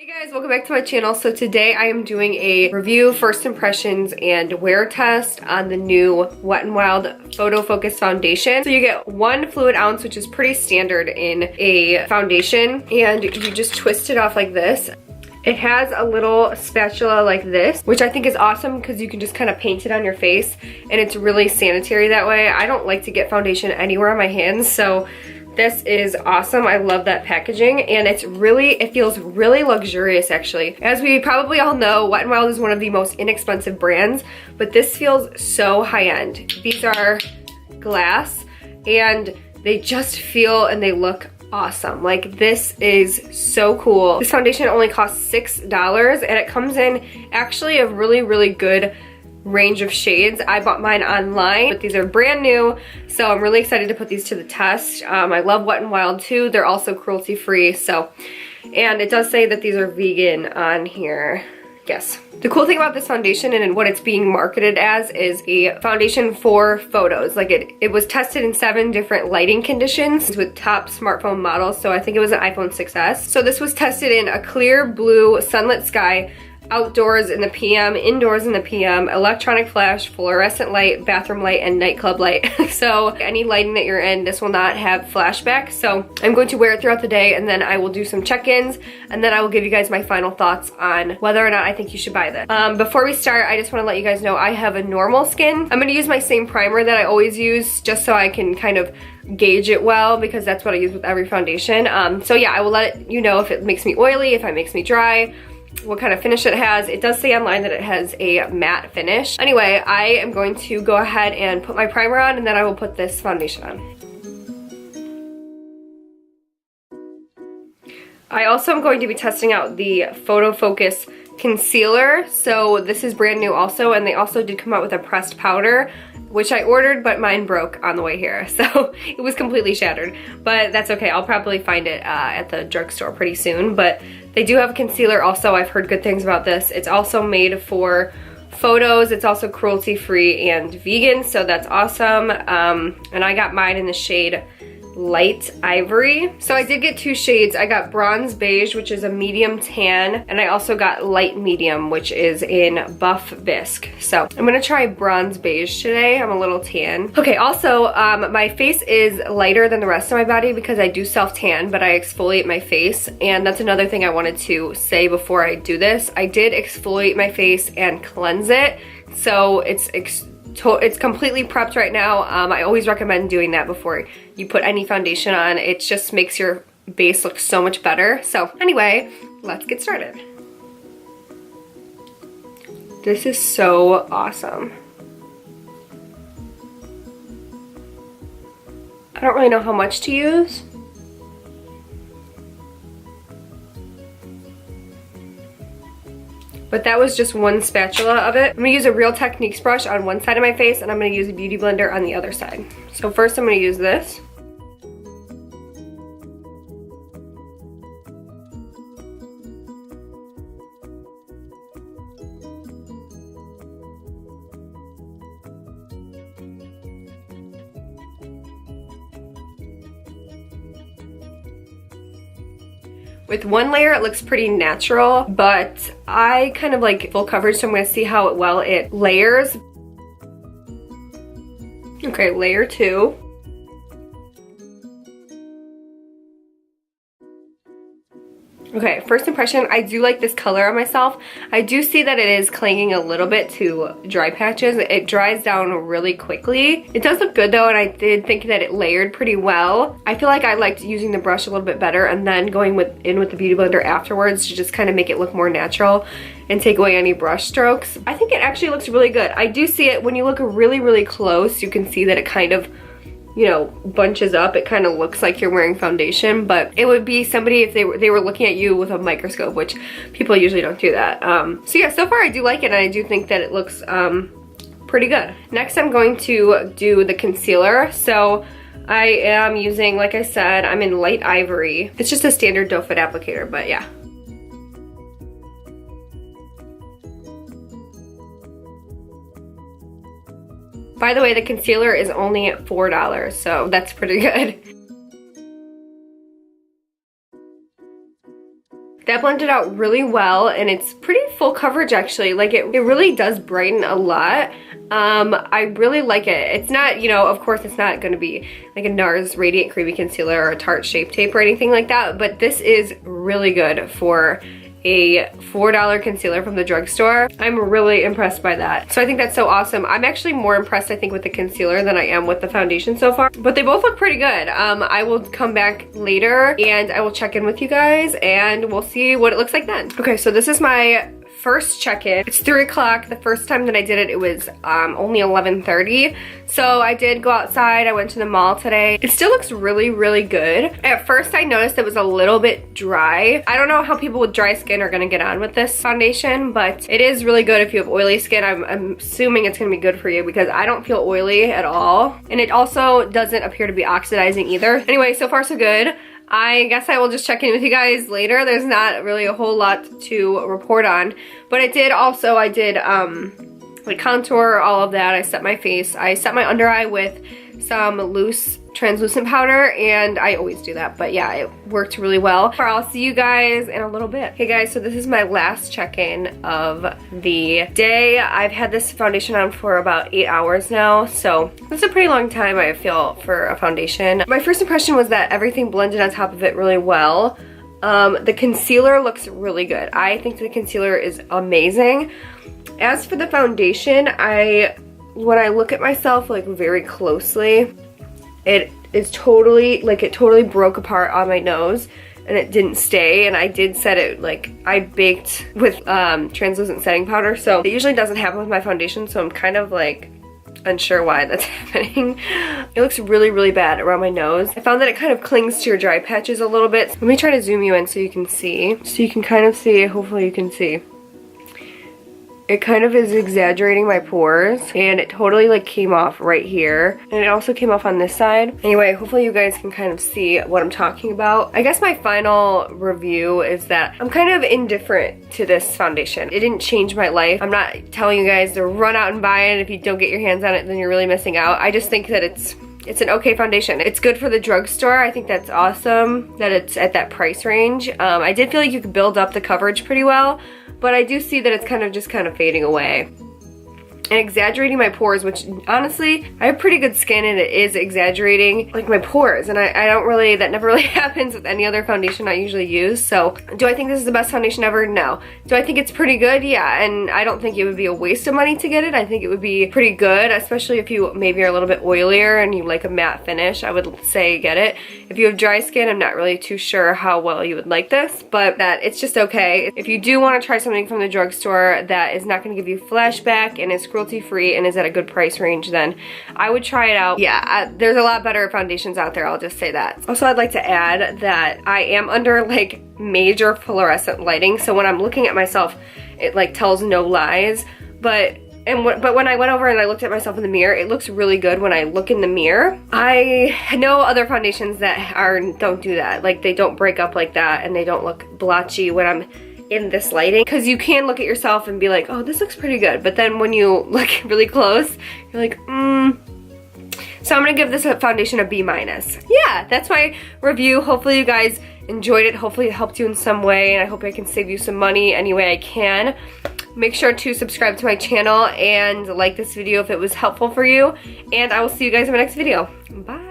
Hey guys, welcome back to my channel. So today I am doing a review, first impressions, and wear test on the new Wet n Wild PHOTOFOCUS foundation. So you get 1 fluid ounce, which is pretty standard in a foundation, and you just twist it off like this. It has a little spatula like this, which I think is awesome because you can just kind of paint it on your face, and it's really sanitary that way. I don't like to get foundation anywhere on my hands, so this is awesome. I love that packaging, and it feels really luxurious actually. As we probably all know, Wet n Wild is one of the most inexpensive brands, but this feels so high-end. These are glass, and they just feel and they look awesome. Like, this is so cool. This foundation only costs $6, and it comes in actually a really good range of shades. I bought mine online, but these are brand new, so I'm really excited to put these to the test. I love Wet n Wild too. They're also cruelty free, and it does say that these are vegan on here. Yes. The cool thing about this foundation and what it's being marketed as is a foundation for photos. Like, it was tested in 7 different lighting conditions with top smartphone models, so I think it was an iPhone 6s. So this was tested in a clear blue sunlit sky, outdoors in the PM, indoors in the PM, electronic flash, fluorescent light, bathroom light, and nightclub light. So any lighting that you're in, this will not have flashback. So I'm going to wear it throughout the day, and then I will do some check-ins, and then I will give you guys my final thoughts on whether or not I think you should buy this. Before we start, I just want to let you guys know I have a normal skin. I'm going to use my same primer that I always use just so I can kind of gauge it well, because that's what I use with every foundation. So yeah, I will let you know if it makes me oily, if it makes me dry, what kind of finish it has. It does say online that it has a matte finish. Anyway, I am going to go ahead and put my primer on, and then I will put this foundation on. I also am going to be testing out the PHOTOFOCUS concealer. So this is brand new also, and they also did come out with a pressed powder, which I ordered, but mine broke on the way here, so it was completely shattered. But that's okay, I'll probably find it at the drugstore pretty soon. But they do have a concealer also. I've heard good things about this. It's also made for photos. It's also cruelty-free and vegan, so that's awesome. And I got mine in the shade Light Ivory. So I did get 2 shades. I got Bronze Beige, which is a medium tan, and I also got Light Medium, which is in Buff Bisque. So I'm gonna try Bronze Beige today. I'm a little tan. Okay, also, my face is lighter than the rest of my body because I do self-tan, but I exfoliate my face, and that's another thing I wanted to say before I do this. I did exfoliate my face and cleanse it, so it's completely prepped right now. I always recommend doing that before you put any foundation on. It just makes your base look so much better. So anyway, let's get started. This is so awesome. I don't really know how much to use. But that was just 1 spatula of it. I'm gonna use a Real Techniques brush on one side of my face, and I'm gonna use a beauty blender on the other side. So first I'm gonna use this. With 1 layer, it looks pretty natural, but I kind of like full coverage, so I'm gonna see how well it layers. Okay, layer 2. Okay, first impression, I do like this color on myself. I do see that it is clinging a little bit to dry patches. It dries down really quickly. It does look good though, and I did think that it layered pretty well. I feel like I liked using the brush a little bit better and then going in with the beauty blender afterwards to just kind of make it look more natural and take away any brush strokes. I think it actually looks really good. I do see it when you look really close, you can see that it kind of, you know, bunches up. It kind of looks like you're wearing foundation, but it would be somebody if they were looking at you with a microscope, which people usually don't do that. So yeah, so far I do like it, and I do think that it looks pretty good. Next I'm going to do the concealer. So I am using, like I said, I'm in Light Ivory. It's just a standard doe foot applicator, but yeah. By the way, the concealer is only $4, so that's pretty good. That blended out really well, and it's pretty full coverage actually. Like it really does brighten a lot. I really like it. It's not, you know, of course it's not gonna be like a NARS Radiant Creamy Concealer or a Tarte Shape Tape or anything like that, but this is really good for a $4 concealer from the drugstore. I'm really impressed by that. So I think that's so awesome. I'm actually more impressed, I think, with the concealer than I am with the foundation so far, but they both look pretty good. I will come back later and I will check in with you guys and we'll see what it looks like then. Okay, so this is my first check-in. It's 3 o'clock. The first time that I did it, it was only 11:30. So I did go outside. I went to the mall today. It still looks really, really good. At first I noticed it was a little bit dry. I don't know how people with dry skin are gonna get on with this foundation, but it is really good if you have oily skin. I'm assuming it's gonna be good for you because I don't feel oily at all. And it also doesn't appear to be oxidizing either. Anyway, so far so good. I guess I will just check in with you guys later. There's not really a whole lot to report on, but I did like contour, all of that. I set my face. I set my under eye with some loose translucent powder, and I always do that, but yeah, it worked really well. I'll see you guys in a little bit. Hey guys, so this is my last check-in of the day. I've had this foundation on for about 8 hours now, so it's a pretty long time, I feel, for a foundation. My first impression was that everything blended on top of it really well. The concealer looks really good. I think the concealer is amazing. As for the foundation, when I look at myself like very closely, it is totally, like it totally broke apart on my nose and it didn't stay, and I did set it, like I baked with translucent setting powder, so it usually doesn't happen with my foundation, so I'm kind of like unsure why that's happening. It looks really, really bad around my nose. I found that it kind of clings to your dry patches a little bit. Let me try to zoom you in so you can see. So you can kind of see, hopefully you can see. It kind of is exaggerating my pores, and it totally like came off right here, and it also came off on this side. Anyway, hopefully you guys can kind of see what I'm talking about. I guess my final review is that I'm kind of indifferent to this foundation. It didn't change my life. I'm not telling you guys to run out and buy it. If you don't get your hands on it, then you're really missing out. I just think that it's an okay foundation. It's good for the drugstore. I think that's awesome that it's at that price range. I did feel like you could build up the coverage pretty well, but I do see that it's kind of fading away and exaggerating my pores, which honestly, I have pretty good skin and it is exaggerating like my pores, and I don't really, that never really happens with any other foundation I usually use. So do I think this is the best foundation ever? No. Do I think it's pretty good? Yeah, and I don't think it would be a waste of money to get it. I think it would be pretty good, especially if you maybe are a little bit oilier and you like a matte finish. I would say get it. If you have dry skin, I'm not really too sure how well you would like this, but that it's just okay. If you do want to try something from the drugstore that is not going to give you flashback and is cruelty-free and is at a good price range, then I would try it out. Yeah, there's a lot better foundations out there, I'll just say that. Also, I'd like to add that I am under like major fluorescent lighting, so when I'm looking at myself, it like tells no lies, but when I went over and I looked at myself in the mirror, it looks really good when I look in the mirror. I know other foundations that don't do that. Like, they don't break up like that, and they don't look blotchy when I'm in this lighting, because you can look at yourself and be like, oh, this looks pretty good, but then when you look really close, you're like, So I'm gonna give this foundation a B-. Yeah, that's my review. Hopefully you guys enjoyed it. Hopefully it helped you in some way, and I hope I can save you some money any way I can. Make sure to subscribe to my channel and like this video if it was helpful for you, and I will see you guys in my next video. Bye.